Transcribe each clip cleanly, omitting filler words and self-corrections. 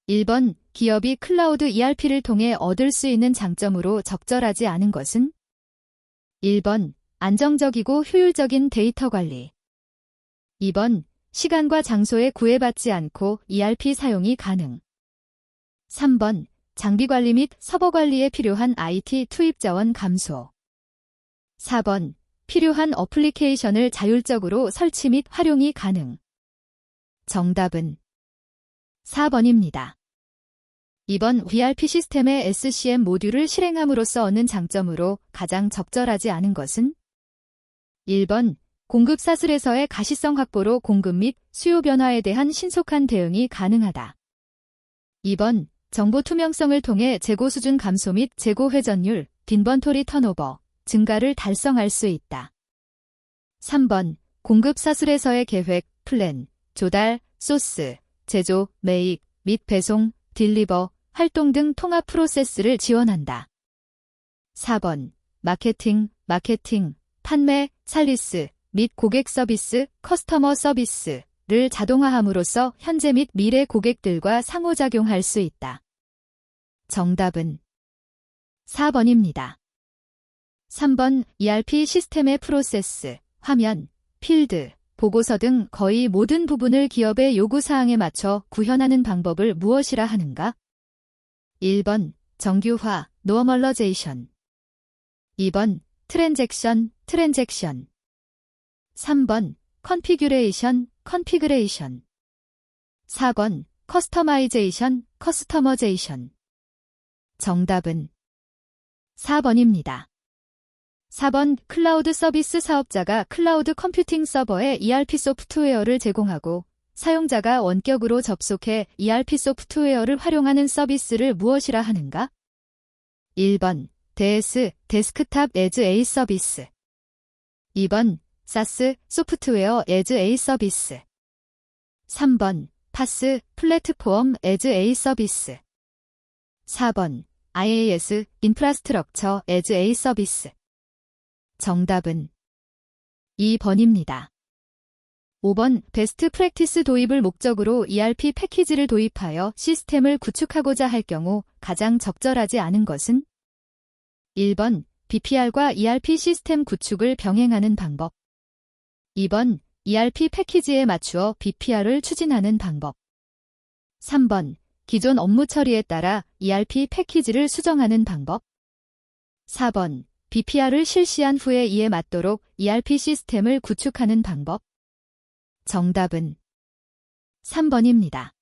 1번, 기업이 클라우드 ERP를 통해 얻을 수 있는 장점으로 적절하지 않은 것은? 1번, 안정적이고 효율적인 데이터 관리. 2번, 시간과 장소에 구애받지 않고 ERP 사용이 가능. 3번, 장비 관리 및 서버 관리에 필요한 IT 투입 자원 감소. 4번, 필요한 어플리케이션을 자율적으로 설치 및 활용이 가능. 정답은 4번입니다. 2번, ERP 시스템의 SCM 모듈을 실행함으로써 얻는 장점으로 가장 적절하지 않은 것은? 1번, 공급 사슬에서의 가시성 확보로 공급 및 수요 변화에 대한 신속한 대응이 가능하다. 2번, 정보 투명성을 통해 재고 수준 감소 및 재고 회전율, 인벤토리 턴오버, 증가를 달성할 수 있다. 3번, 공급 사슬에서의 계획, 플랜, 조달, 소스, 제조, 매입, 및 배송, 딜리버, 활동 등 통합 프로세스를 지원한다. 4번, 마케팅, 판매, 살리스, 및 고객 서비스, 커스터머 서비스를 자동화함으로써 현재 및 미래 고객들과 상호작용할 수 있다. 정답은 4번입니다. 3번, ERP 시스템의 프로세스, 화면, 필드, 보고서 등 거의 모든 부분을 기업의 요구사항에 맞춰 구현하는 방법을 무엇이라 하는가? 1번, 정규화, 노멀러제이션. 2번, 트랜잭션. 3번, 컨피규레이션. 4번, 커스터마이제이션. 정답은 4번입니다. 4번, 클라우드 서비스 사업자가 클라우드 컴퓨팅 서버에 ERP 소프트웨어를 제공하고 사용자가 원격으로 접속해 ERP 소프트웨어를 활용하는 서비스를 무엇이라 하는가? 1번, DS, 데스크탑 애즈 A 서비스. 2번, 사스, 소프트웨어 애즈 A 서비스. 3번, 파스, 플랫폼 애즈 A 서비스. 4번, IaaS, 인프라스트럭처 애즈 A 서비스. 정답은 2번입니다. 5번, 베스트 프랙티스 도입을 목적으로 ERP 패키지를 도입하여 시스템을 구축하고자 할 경우 가장 적절하지 않은 것은? 1번, BPR과 ERP 시스템 구축을 병행하는 방법. 2번, ERP 패키지에 맞추어 BPR을 추진하는 방법. 3번, 기존 업무 처리에 따라 ERP 패키지를 수정하는 방법. 4번, BPR을 실시한 후에 이에 맞도록 ERP 시스템을 구축하는 방법. 정답은 3번입니다.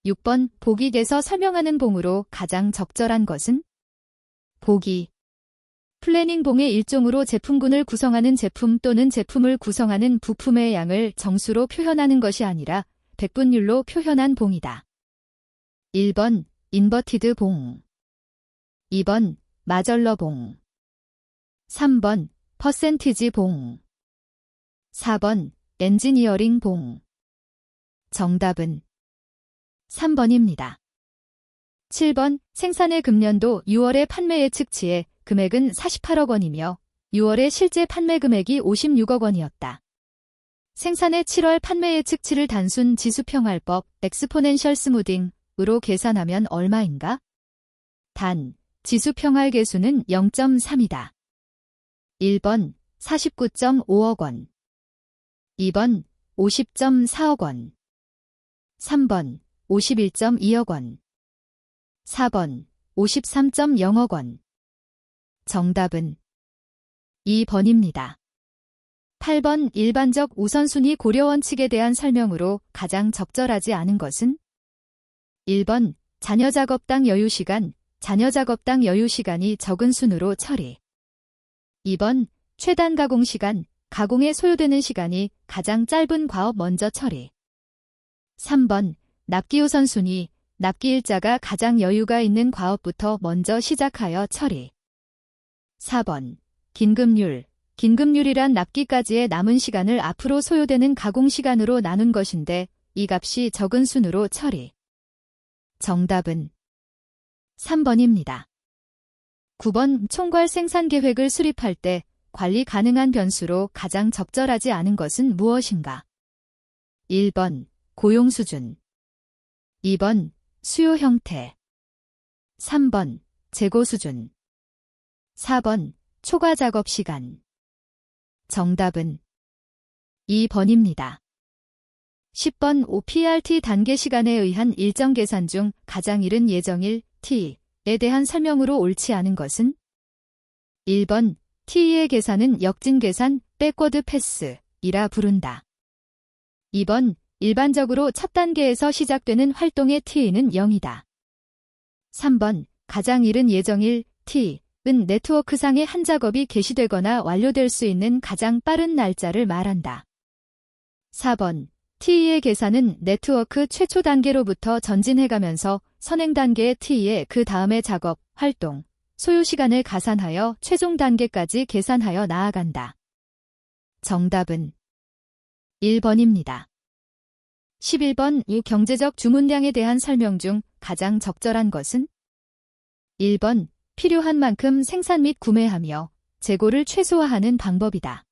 6번, 보기에서 설명하는 봉으로 가장 적절한 것은? 보기. 플래닝 봉의 일종으로 제품군을 구성하는 제품 또는 제품을 구성하는 부품의 양을 정수로 표현하는 것이 아니라 백분율로 표현한 봉이다. 1번, 인버티드 봉. 2번, 마절러 봉. 3번, 퍼센티지 봉. 4번, 엔지니어링 봉. 정답은 3번입니다. 7번, 생산의 금년도 6월의 판매 예측치에 금액은 48억 원이며 6월의 실제 판매 금액이 56억 원이었다. 생산의 7월 판매 예측치를 단순 지수평할법 엑스포넨셜 스무딩으로 계산하면 얼마인가? 단, 지수평할 계수는 0.3이다. 1번, 49.5억 원. 2번, 50.4억 원. 3번, 51.2억 원. 4번, 53.0억 원. 정답은 2번입니다. 8번, 일반적 우선순위 고려 원칙에 대한 설명으로 가장 적절하지 않은 것은? 1번, 잔여 작업당 여유시간, 잔여 작업당 여유시간이 적은 순으로 처리. 2번, 최단 가공시간, 가공에 소요되는 시간이 가장 짧은 과업 먼저 처리. 3번, 납기 우선순위, 납기 일자가 가장 여유가 있는 과업부터 먼저 시작하여 처리. 4번, 긴급률, 긴급률이란 납기까지의 남은 시간을 앞으로 소요되는 가공 시간으로 나눈 것인데 이 값이 적은 순으로 처리. 정답은 3번입니다. 9번, 총괄 생산 계획을 수립할 때 관리 가능한 변수로 가장 적절하지 않은 것은 무엇인가? 1번, 고용 수준. 2번, 수요 형태. 3번, 재고 수준. 4번, 초과 작업 시간. 정답은 2번입니다. 10번 OPRT 단계 시간에 의한 일정 계산 중 가장 이른 예정일 T에 대한 설명으로 옳지 않은 것은? 1번, T의 계산은 역진 계산, 백워드 패스이라 부른다. 2번, 일반적으로 첫 단계에서 시작되는 활동의 T는 0이다. 3번, 가장 이른 예정일 T은 네트워크상의 한 작업이 개시되거나 완료될 수 있는 가장 빠른 날짜를 말한다. 4번, T의 계산은 네트워크 최초 단계로부터 전진해가면서 선행 단계의 T의 그 다음의 작업, 활동, 소요 시간을 가산하여 최종 단계까지 계산하여 나아간다. 정답은 1번입니다. 11번, 이 경제적 주문량에 대한 설명 중 가장 적절한 것은? 1번, 필요한 만큼 생산 및 구매하며 재고를 최소화하는 방법이다.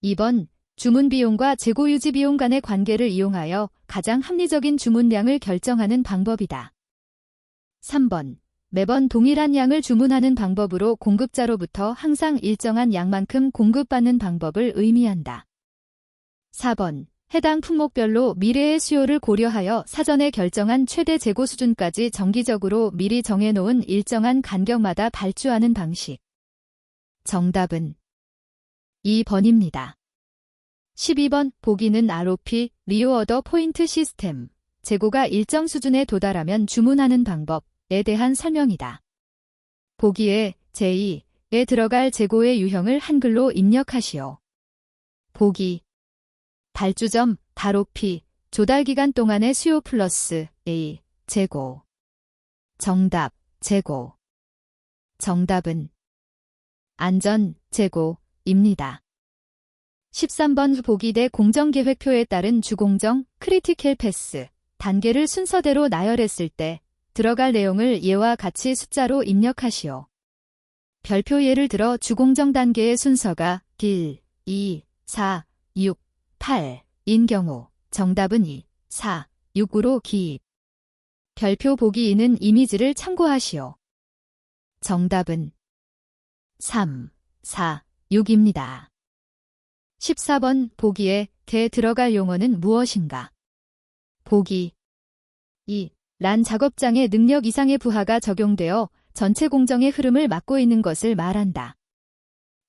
2번, 주문 비용과 재고 유지 비용 간의 관계를 이용하여 가장 합리적인 주문량을 결정하는 방법이다. 3번, 매번 동일한 양을 주문하는 방법으로 공급자로부터 항상 일정한 양만큼 공급받는 방법을 의미한다. 4번, 해당 품목별로 미래의 수요를 고려하여 사전에 결정한 최대 재고 수준까지 정기적으로 미리 정해놓은 일정한 간격마다 발주하는 방식. 정답은 2번입니다. 12번, 보기는 ROP, 리오어더 포인트 시스템, 재고가 일정 수준에 도달하면 주문하는 방법에 대한 설명이다. 보기에 제2에 들어갈 재고의 유형을 한글로 입력하시오. 보기 발주점, ROP, 조달기간 동안의 수요 플러스 A, 재고. 정답, 재고. 정답은 안전, 재고입니다. 13번, 보기 대 공정계획표에 따른 주공정, 크리티컬 패스, 단계를 순서대로 나열했을 때 들어갈 내용을 예와 같이 숫자로 입력하시오. 별표 예를 들어 주공정 단계의 순서가 1, 2, 4, 6, 8인 경우 정답은 2, 4, 6으로 기입. 별표 보기 2는 이미지를 참고하시오. 정답은 3, 4, 6입니다. 14번, 보기에 대 들어갈 용어는 무엇인가? 보기 2. 란 작업장의 능력 이상의 부하가 적용되어 전체 공정의 흐름을 막고 있는 것을 말한다.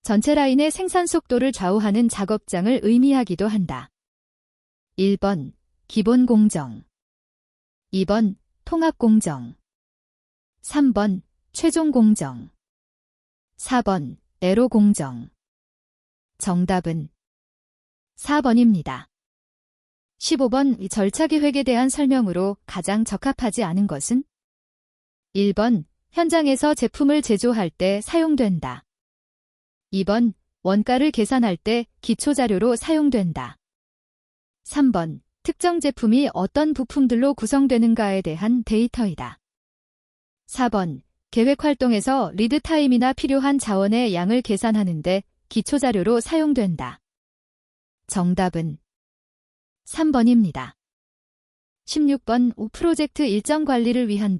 전체 라인의 생산 속도를 좌우하는 작업장을 의미하기도 한다. 1번, 기본 공정. 2번, 통합 공정. 3번, 최종 공정. 4번, 에로 공정. 정답은 4번입니다. 15번, 절차계획에 대한 설명으로 가장 적합하지 않은 것은? 1번, 현장에서 제품을 제조할 때 사용된다. 2번, 원가를 계산할 때 기초자료로 사용된다. 3번, 특정 제품이 어떤 부품들로 구성되는가에 대한 데이터이다. 4번, 계획활동에서 리드타임이나 필요한 자원의 양을 계산하는데 기초자료로 사용된다. 정답은 3번입니다. 16번, 프로젝트 일정 관리를 위한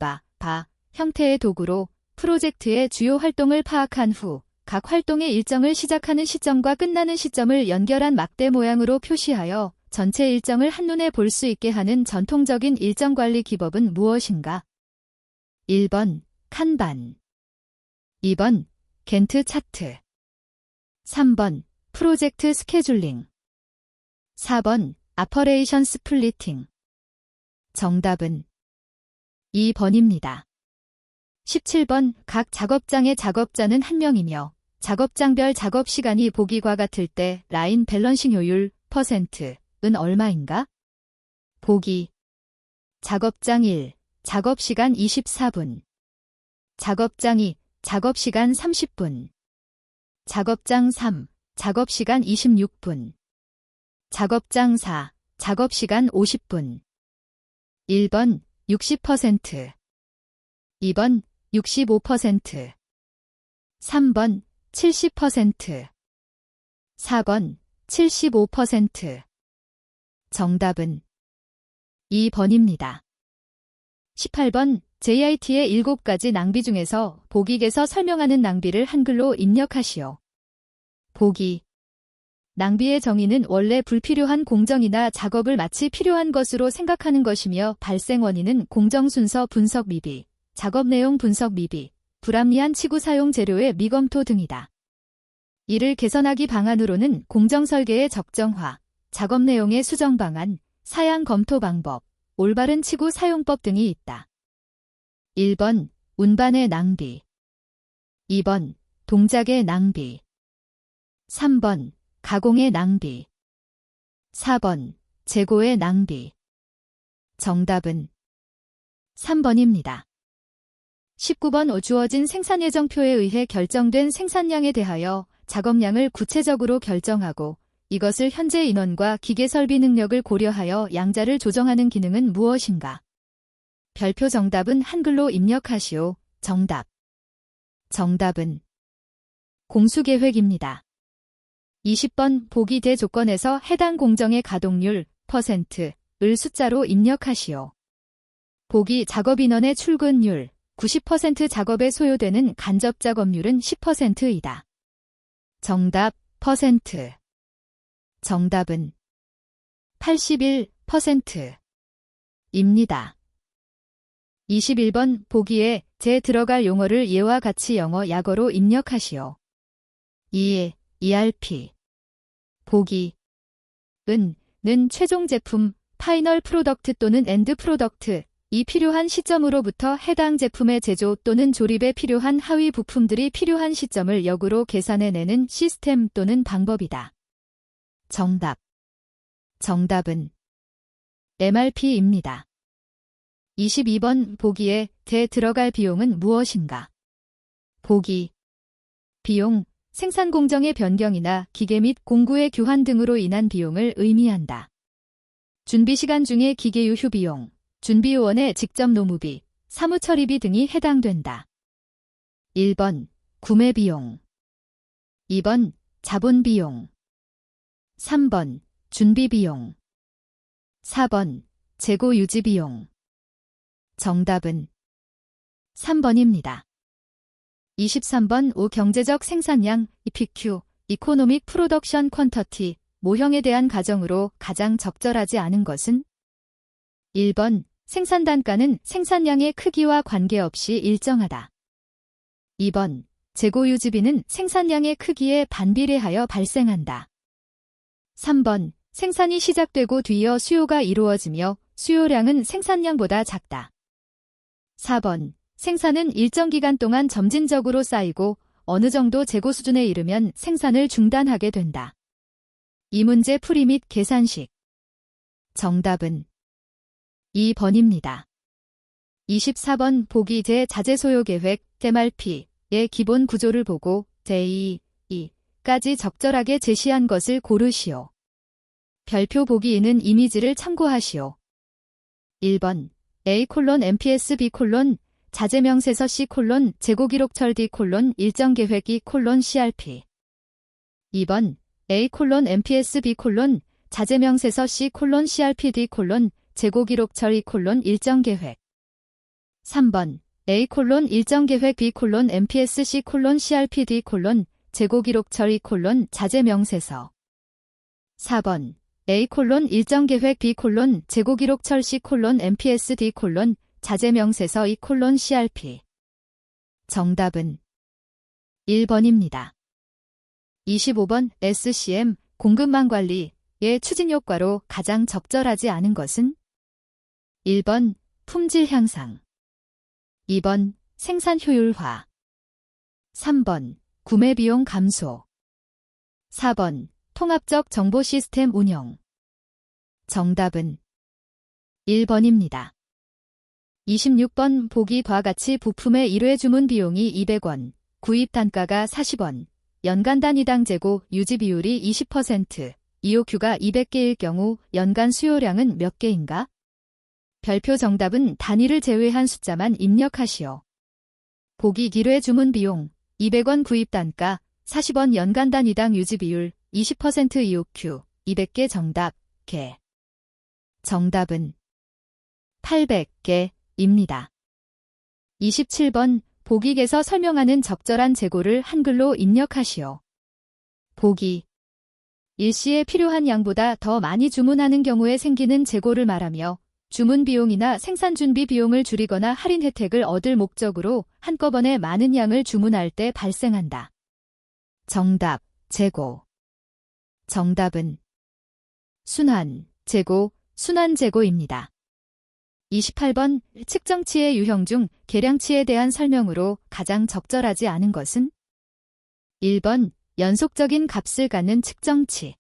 형태의 도구로 프로젝트의 주요 활동을 파악한 후 각 활동의 일정을 시작하는 시점과 끝나는 시점을 연결한 막대 모양으로 표시하여 전체 일정을 한눈에 볼 수 있게 하는 전통적인 일정관리 기법은 무엇인가? 1번, 칸반. 2번, 겐트 차트. 3번, 프로젝트 스케줄링. 4번, 아퍼레이션 스플리팅. 정답은 2번입니다. 17번, 각 작업장의 작업자는 1명이며 작업장별 작업 시간이 보기과 같을 때 라인 밸런싱 효율 %은 얼마인가? 보기 작업장 1, 작업시간 24분. 작업장 2, 작업시간 30분. 작업장 3, 작업시간 26분. 작업장 4, 작업시간 50분. 1번 60%, 2번 65%, 3번 70%, 4번 75%. 정답은 2번입니다. 18번 JIT의 7가지 낭비 중에서 보기에서 설명하는 낭비를 한글로 입력하시오. 보기. 낭비의 정의는 원래 불필요한 공정이나 작업을 마치 필요한 것으로 생각하는 것이며 발생 원인은 공정 순서 분석 미비, 작업 내용 분석 미비, 불합리한 치구 사용 재료의 미검토 등이다. 이를 개선하기 방안으로는 공정 설계의 적정화, 작업 내용의 수정 방안, 사양 검토 방법, 올바른 치구 사용법 등이 있다. 1번 운반의 낭비, 2번 동작의 낭비, 3번 가공의 낭비, 4번 재고의 낭비. 정답은 3번입니다. 19번 주어진 생산 예정표에 의해 결정된 생산량에 대하여 작업량을 구체적으로 결정하고 이것을 현재 인원과 기계 설비 능력을 고려하여 양자를 조정하는 기능은 무엇인가? 별표 정답은 한글로 입력하시오. 정답. 정답은 공수계획입니다. 20번 보기 대조건에서 해당 공정의 가동률 %을 숫자로 입력하시오. 보기 작업인원의 출근율 90% 작업에 소요되는 간접 작업률은 10%이다. 정답 %. 정답은 81%입니다. 21번 보기에 제 들어갈 용어를 예와 같이 영어 약어로 입력하시오. ERP 보기 는 최종 제품 파이널 프로덕트 또는 엔드 프로덕트 이 필요한 시점으로부터 해당 제품의 제조 또는 조립에 필요한 하위 부품들이 필요한 시점을 역으로 계산해내는 시스템 또는 방법이다. 정답. 정답은 MRP입니다. 22번 보기에 대 들어갈 비용은 무엇인가? 보기. 비용, 생산 공정의 변경이나 기계 및 공구의 교환 등으로 인한 비용을 의미한다. 준비시간 중에 기계 유휴 비용, 준비요원의 직접 노무비, 사무처리비 등이 해당된다. 1번 구매 비용, 2번 자본 비용, 3번 준비 비용, 4번 재고 유지 비용. 정답은 3번입니다. 23번 경제적 생산량 EPQ, Economic Production Quantity, 모형에 대한 가정으로 가장 적절하지 않은 것은? 1번 생산 단가는 생산량의 크기와 관계없이 일정하다. 2번 재고 유지비는 생산량의 크기에 반비례하여 발생한다. 3번 생산이 시작되고 뒤이어 수요가 이루어지며 수요량은 생산량보다 작다. 4번 생산은 일정 기간 동안 점진적으로 쌓이고 어느 정도 재고 수준에 이르면 생산을 중단하게 된다. 이 문제 풀이 및 계산식. 정답은 2번입니다. 24번 보기 제 자재 소요 계획 MRP의 기본 구조를 보고 제2까지 적절하게 제시한 것을 고르시오. 별표 보기 2는 이미지를 참고하시오. 1번 A:MPS B: 자재명세서 C: 재고기록철 D: 일정계획 E: CRP. 2번 A:MPS B: 자재명세서 C: CRP D: 재고기록철 E: 일정계획. 3번 A: 일정계획 B: MPS C: CRP D: 재고기록철 E: 자재명세서. 4번 A: 일정계획 B: 재고기록철 C: MPS D: 자재명세서 E: CRP. 정답은 1번입니다. 25번 SCM 공급망 관리의 추진효과로 가장 적절하지 않은 것은? 1번 품질 향상, 2번 생산 효율화, 3번 구매 비용 감소, 4번 통합적 정보 시스템 운영. 정답은 1번입니다. 26번 보기 과 같이 부품의 1회 주문 비용이 200원, 구입 단가가 40원, 연간 단위당 재고 유지 비율이 20%, EOQ가 200개일 경우 연간 수요량은 몇 개인가? 별표 정답은 단위를 제외한 숫자만 입력하시오. 보기 1회 주문 비용, 200원 구입 단가, 40원 연간 단위당 유지 비율, 20% EOQ, 200개 정답, 개. 정답은 800개 입니다. 27번 보기에서 설명하는 적절한 재고를 한글로 입력하시오. 보기. 일시에 필요한 양보다 더 많이 주문하는 경우에 생기는 재고를 말하며 주문 비용이나 생산 준비 비용을 줄이거나 할인 혜택을 얻을 목적으로 한꺼번에 많은 양을 주문할 때 발생한다. 정답, 재고. 정답은 순환, 재고, 순환 재고입니다. 28번 측정치의 유형 중 계량치에 대한 설명으로 가장 적절하지 않은 것은? 1번 연속적인 값을 갖는 측정치.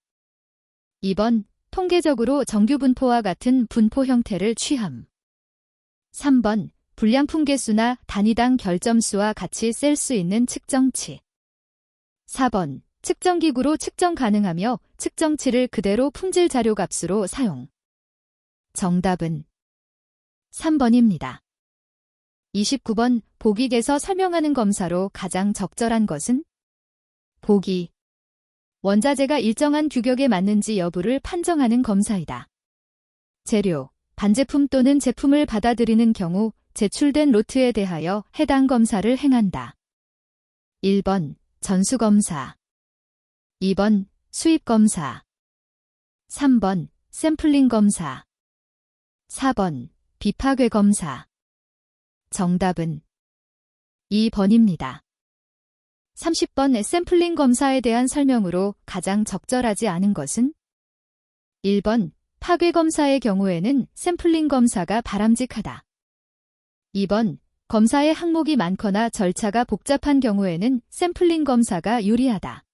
2번 통계적으로 정규 분포와 같은 분포 형태를 취함. 3번 불량품 개수나 단위당 결점수와 같이 셀 수 있는 측정치. 4번 측정기구로 측정 가능하며 측정치를 그대로 품질 자료 값으로 사용. 정답은 3번입니다. 29번 보기에서 설명하는 검사로 가장 적절한 것은? 보기. 원자재가 일정한 규격에 맞는지 여부를 판정하는 검사이다. 재료, 반제품 또는 제품을 받아들이는 경우 제출된 로트에 대하여 해당 검사를 행한다. 1번 전수검사, 2번 수입검사, 3번 샘플링 검사, 4번 비파괴 검사. 정답은 2번입니다. 30번 샘플링 검사에 대한 설명으로 가장 적절하지 않은 것은? 1번 파괴 검사의 경우에는 샘플링 검사가 바람직하다. 2번 검사의 항목이 많거나 절차가 복잡한 경우에는 샘플링 검사가 유리하다.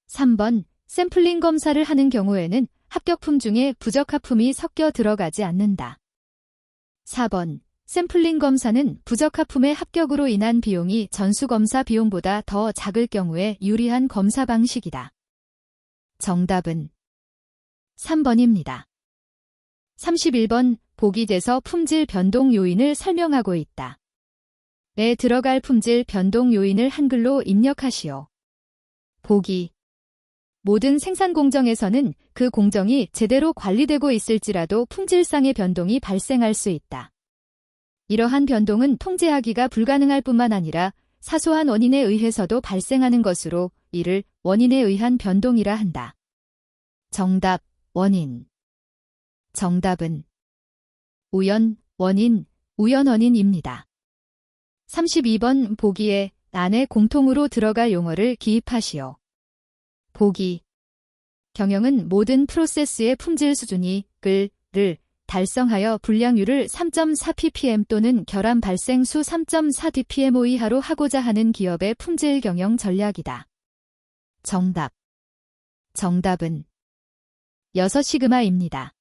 3번 샘플링 검사를 하는 경우에는 합격품 중에 부적합품이 섞여 들어가지 않는다. 4번 샘플링 검사는 부적합품의 합격으로 인한 비용이 전수검사 비용보다 더 작을 경우에 유리한 검사 방식이다. 정답은 3번입니다. 31번 보기에서 품질 변동 요인을 설명하고 있다. 에 들어갈 품질 변동 요인을 한글로 입력하시오. 보기. 모든 생산 공정에서는 그 공정이 제대로 관리되고 있을지라도 품질상의 변동이 발생할 수 있다. 이러한 변동은 통제하기가 불가능할 뿐만 아니라 사소한 원인에 의해서도 발생하는 것으로 이를 원인에 의한 변동이라 한다. 정답, 원인. 정답은 우연, 원인, 우연원인입니다. 32번 보기에 안에 공통으로 들어갈 용어를 기입하시오. 보기. 경영은 모든 프로세스의 품질 수준이 를 달성하여 불량률을 3.4ppm 또는 결함 발생 수 3.4dpm 이하로 하고자 하는 기업의 품질 경영 전략이다. 정답. 정답은 6시그마입니다.